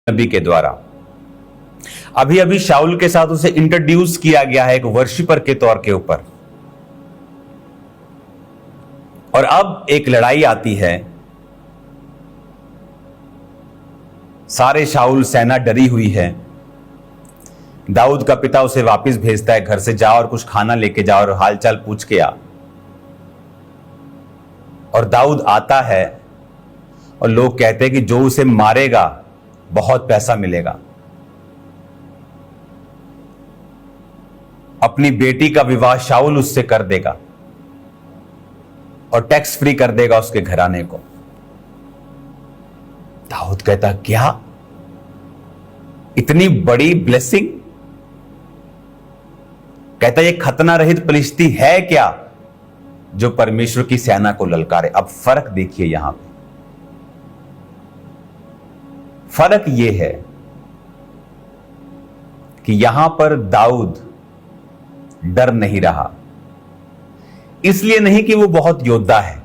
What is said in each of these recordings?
नबी के द्वारा। अभी अभी शाऊल के साथ उसे इंट्रोड्यूस किया गया है एक वर्शिपर के तौर के ऊपर। और अब एक लड़ाई आती है, सारे शाऊल सेना डरी हुई है। दाऊद का पिता उसे वापस भेजता है, घर से जा और कुछ खाना लेके जा और हालचाल पूछ के आ। और दाऊद आता है और लोग कहते हैं कि जो उसे मारेगा बहुत पैसा मिलेगा, अपनी बेटी का विवाह शाऊल उससे कर देगा और टैक्स फ्री कर देगा उसके घराने को। दाऊद कहता, क्या इतनी बड़ी ब्लेसिंग? कहता, ये खतना रहित पलिश्ती है क्या जो परमेश्वर की सेना को ललकारे? अब फर्क देखिए, यहां पे फर्क यह है कि यहां पर दाऊद डर नहीं रहा। इसलिए नहीं कि वो बहुत योद्धा है।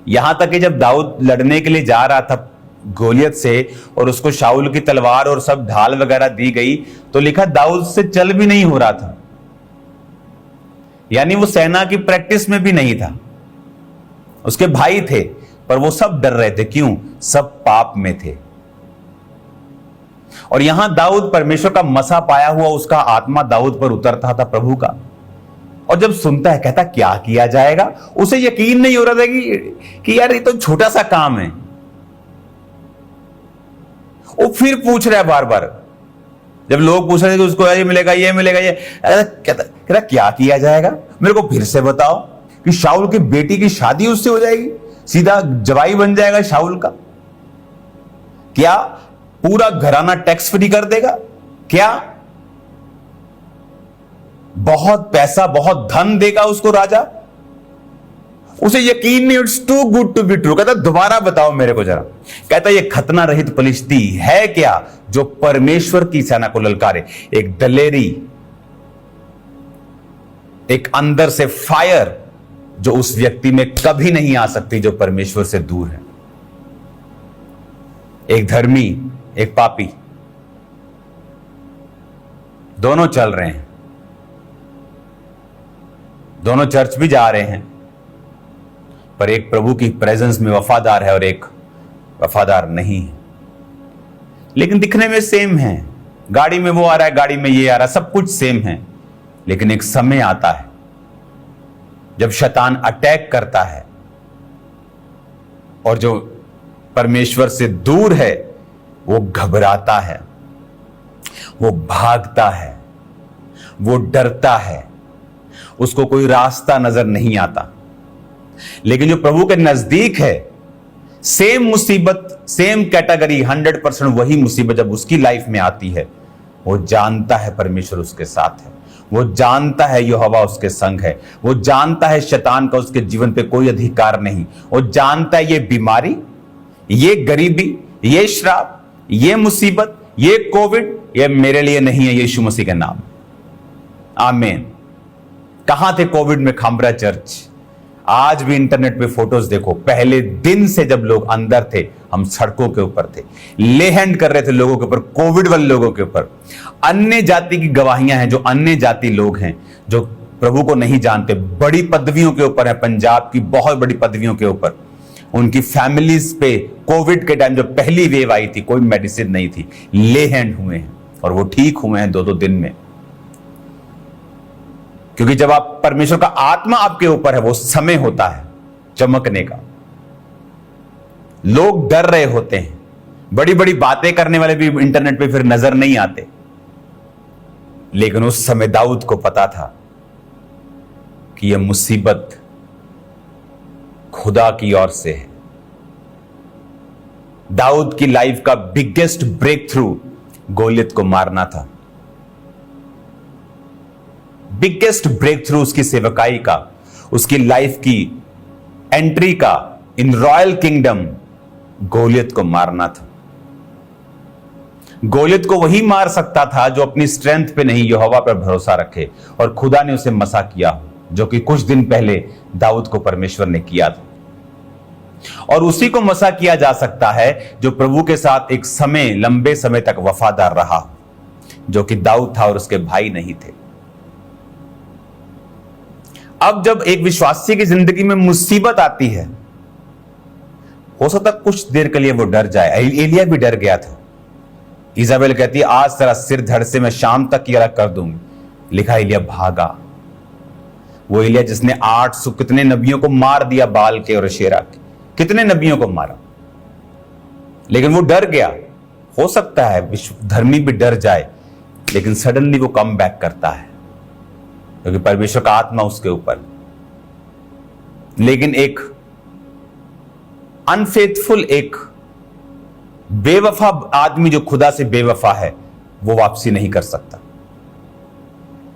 यहां तक कि जब दाऊद लड़ने के लिए जा रहा था गोलियत से और उसको शाऊल की तलवार और सब ढाल वगैरह दी गई, तो लिखा दाऊद से चल भी नहीं हो रहा था। यानी वो सेना की प्रैक्टिस में भी नहीं था। उसके भाई थे पर वो सब डर रहे थे। क्यों? सब पाप में थे। और यहां दाऊद परमेश्वर का मसा पाया हुआ, उसका आत्मा दाऊद पर उतरता था प्रभु का। और जब सुनता है, कहता क्या किया जाएगा? उसे यकीन नहीं हो रहा था कि यार ये तो छोटा सा काम है। वो फिर पूछ रहा है बार बार। जब लोग पूछ रहे थे कि उसको ये मिलेगा, ये मिलेगा, ये कहता क्या किया जाएगा? मेरे को फिर से बताओ कि शाऊल की बेटी की शादी उससे हो जाएगी, सीधा जवाई बन जाएगा शाऊल का? क्या पूरा घराना टैक्स फ्री कर देगा? क्या बहुत पैसा, बहुत धन देगा उसको राजा? उसे यकीन नहीं, it's too good to be true. कहता दोबारा बताओ मेरे को जरा। कहता ये खतना रहित पलिश्ती है क्या जो परमेश्वर की सेना को ललकारे? एक दलेरी, एक अंदर से फायर जो उस व्यक्ति में कभी नहीं आ सकती, जो परमेश्वर से दूर है। एक धर्मी, एक पापी, दोनों चल रहे हैं, दोनों चर्च भी जा रहे हैं, पर एक प्रभु की प्रेजेंस में वफादार है और एक वफादार नहीं है। लेकिन दिखने में सेम है। गाड़ी में वो आ रहा है, गाड़ी में ये आ रहा है, सब कुछ सेम है। लेकिन एक समय आता है जब शैतान अटैक करता है और जो परमेश्वर से दूर है वो घबराता है, वो भागता है, वो डरता है, उसको कोई रास्ता नजर नहीं आता। लेकिन जो प्रभु के नजदीक है, सेम मुसीबत, सेम कैटेगरी, 100% वही मुसीबत जब उसकी लाइफ में आती है, वो जानता है परमेश्वर उसके साथ है, वो जानता है यहोवा उसके संग है, वो जानता है शैतान का उसके जीवन पे कोई अधिकार नहीं, वो जानता है ये बीमारी, ये गरीबी, ये श्राप, ये मुसीबत, ये कोविड, ये मेरे लिए नहीं है, यीशु मसीह के नाम। आमीन। कहां थे कोविड में खामरा चर्च? आज भी इंटरनेट पे फोटोज देखो। पहले दिन से जब लोग अंदर थे, हम सड़कों के ऊपर थे, ले हैंड कर रहे थे लोगों के ऊपर, कोविड वाले लोगों के ऊपर। अन्य जाति की गवाहियां हैं, जो अन्य जाति लोग हैं जो प्रभु को नहीं जानते, बड़ी पदवियों के ऊपर है, पंजाब की बहुत बड़ी पदवियों के ऊपर, उनकी फैमिलीज पे कोविड के टाइम जब पहली वेव आई थी, कोई मेडिसिन नहीं थी, ले हैंड हुए हैं और वो ठीक हुए हैं 2-2 दिन में। क्योंकि जब आप परमेश्वर का आत्मा आपके ऊपर है, वो समय होता है चमकने का। लोग डर रहे होते हैं, बड़ी बड़ी बातें करने वाले भी इंटरनेट पे फिर नजर नहीं आते। लेकिन उस समय दाऊद को पता था कि यह मुसीबत खुदा की ओर से है। दाऊद की लाइफ का बिगेस्ट ब्रेक थ्रू गोलियत को मारना था। बिगेस्ट ब्रेक थ्रू उसकी सेवकाई का, उसकी लाइफ की एंट्री का इन रॉयल किंगडम, गोलियत को मारना था। गोलियत को वही मार सकता था जो अपनी स्ट्रेंथ पे नहीं, यहोवा पर भरोसा रखे। और खुदा ने उसे मसा किया, जो कि कुछ दिन पहले दाऊद को परमेश्वर ने किया था। और उसी को मसा किया जा सकता है जो प्रभु के साथ एक समय, लंबे समय तक वफादार रहा, जो कि दाऊद था और उसके भाई नहीं थे। अब जब एक विश्वासी की जिंदगी में मुसीबत आती है, हो सकता कुछ देर के लिए वो डर जाए। एलिया भी डर गया था। इजाबेल कहती है आज तेरा सिर धड़ से मैं शाम तक की अलग कर दूंगी। लिखा एलिया भागा। वो एलिया जिसने 800 कितने नबियों को मार दिया, बाल के और अशेरा के कितने नबियों को मारा, लेकिन वो डर गया। हो सकता है धर्मी भी डर जाए, लेकिन सडनली वो कम बैक करता है क्योंकि परमेश्वर का आत्मा उसके ऊपर। लेकिन एक अनफेथफुल, एक बेवफा आदमी जो खुदा से बेवफा है, वो वापसी नहीं कर सकता।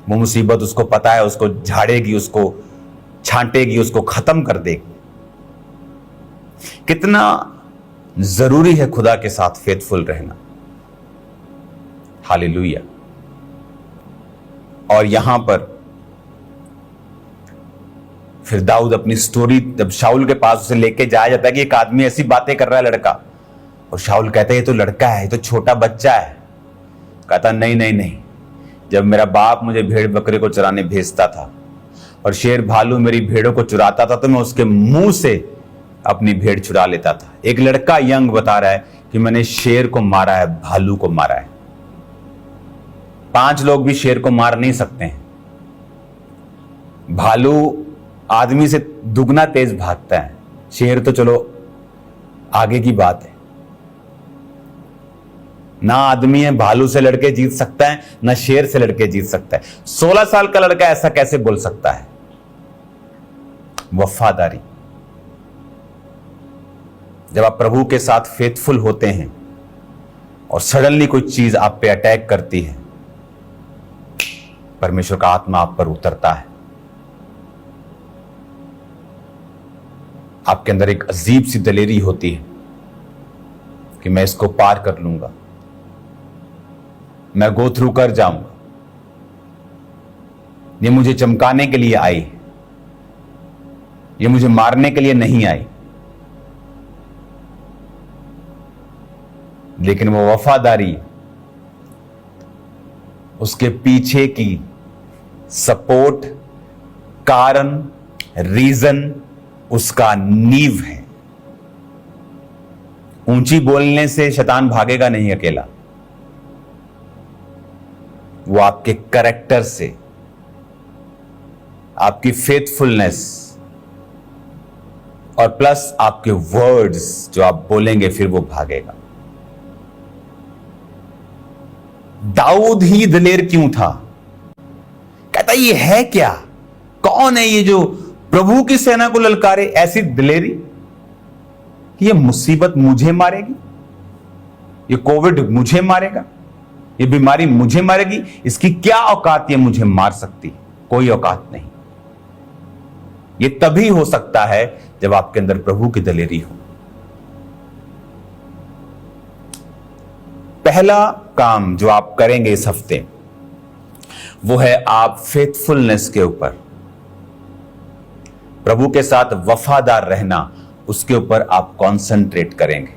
वो मुसीबत उसको पता है, उसको झाड़ेगी, उसको छांटेगी, उसको खत्म कर देगी। कितना जरूरी है खुदा के साथ फेथफुल रहना। हालेलुया। और यहां पर फिर दाऊद अपनी स्टोरी, जब शाऊल के पास उसे लेके जाया जाता है कि एक आदमी ऐसी बातें कर रहा है लड़का, और शाऊल कहता है ये तो लड़का है, ये तो छोटा बच्चा है। कहता नहीं नहीं नहीं, जब मेरा बाप मुझे भेड़ बकरे को चराने भेजता था और शेर भालू मेरी भेड़ों को चुराता था, तो मैं उसके मुंह से अपनी भेड़ चुरा लेता था। एक लड़का यंग बता रहा है कि मैंने शेर को मारा है, भालू को मारा है। 5 लोग भी शेर को मार नहीं सकते हैं। भालू आदमी से दुगना तेज भागता है, शेर तो चलो आगे की बात है। ना आदमी है भालू से लड़के जीत सकता है, ना शेर से लड़के जीत सकता है। 16 साल का लड़का ऐसा कैसे बोल सकता है? वफादारी। जब आप प्रभु के साथ फेथफुल होते हैं और सडनली कोई चीज आप पे अटैक करती है, परमेश्वर का आत्मा आप पर उतरता है। आपके अंदर एक अजीब सी दलेरी होती है कि मैं इसको पार कर लूंगा, मैं गो थ्रू कर जाऊंगा। ये मुझे चमकाने के लिए आई, ये मुझे मारने के लिए नहीं आई। लेकिन वो वफादारी, उसके पीछे की सपोर्ट, कारण, रीजन उसका नींव है। ऊंची बोलने से शैतान भागेगा नहीं अकेला, वो आपके कैरेक्टर से, आपकी फेथफुलनेस और प्लस आपके वर्ड्स जो आप बोलेंगे, फिर वो भागेगा। दाऊद ही दिलेर क्यों था? कहता ये है क्या? कौन है ये जो प्रभु की सेना को ललकारे? ऐसी दिलेरी, ये मुसीबत मुझे मारेगी, ये कोविड मुझे मारेगा, ये बीमारी मुझे मारेगी, इसकी क्या औकात ये मुझे मार सकती? कोई औकात नहीं। ये तभी हो सकता है जब आपके अंदर प्रभु की दिलेरी हो। पहला काम जो आप करेंगे इस हफ्ते, वो है आप फेथफुलनेस के ऊपर, प्रभु के साथ वफादार रहना, उसके ऊपर आप कंसंट्रेट करेंगे।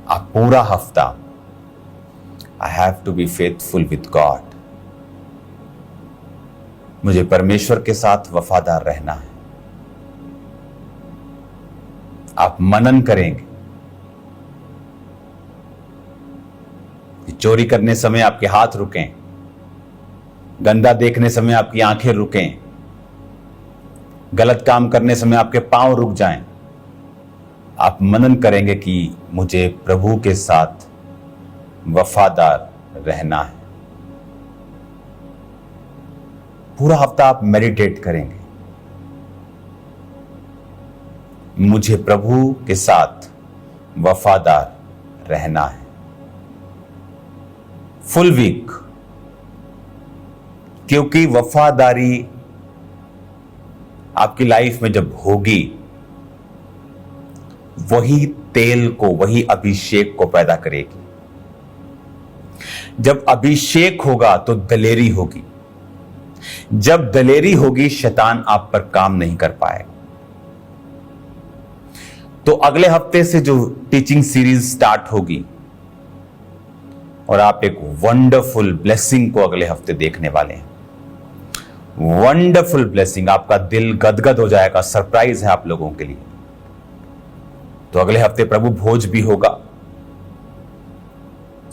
आप पूरा हफ्ता I have to be faithful with God, मुझे परमेश्वर के साथ वफादार रहना है। आप मनन करेंगे। चोरी करने समय आपके हाथ रुकें, गंदा देखने समय आपकी आंखें रुकें, गलत काम करने समय आपके पांव रुक जाएं। आप मनन करेंगे कि मुझे प्रभु के साथ वफादार रहना है। पूरा हफ्ता आप मेडिटेट करेंगे, मुझे प्रभु के साथ वफादार रहना है। फुल वीक, क्योंकि वफादारी आपकी लाइफ में जब होगी, वही तेल को, वही अभिषेक को पैदा करेगी। जब अभिषेक होगा तो दलेरी होगी, जब दलेरी होगी शैतान आप पर काम नहीं कर पाएगा। तो अगले हफ्ते से जो टीचिंग सीरीज स्टार्ट होगी और आप एक वंडरफुल ब्लेसिंग को अगले हफ्ते देखने वाले हैं। वंडरफुल ब्लेसिंग, आपका दिल गदगद हो जाएगा। सरप्राइज है आप लोगों के लिए। तो अगले हफ्ते प्रभु भोज भी होगा,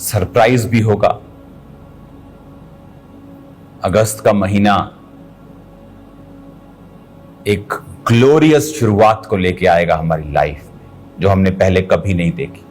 सरप्राइज भी होगा। अगस्त का महीना एक ग्लोरियस शुरुआत को लेके आएगा हमारी लाइफ में, जो हमने पहले कभी नहीं देखी।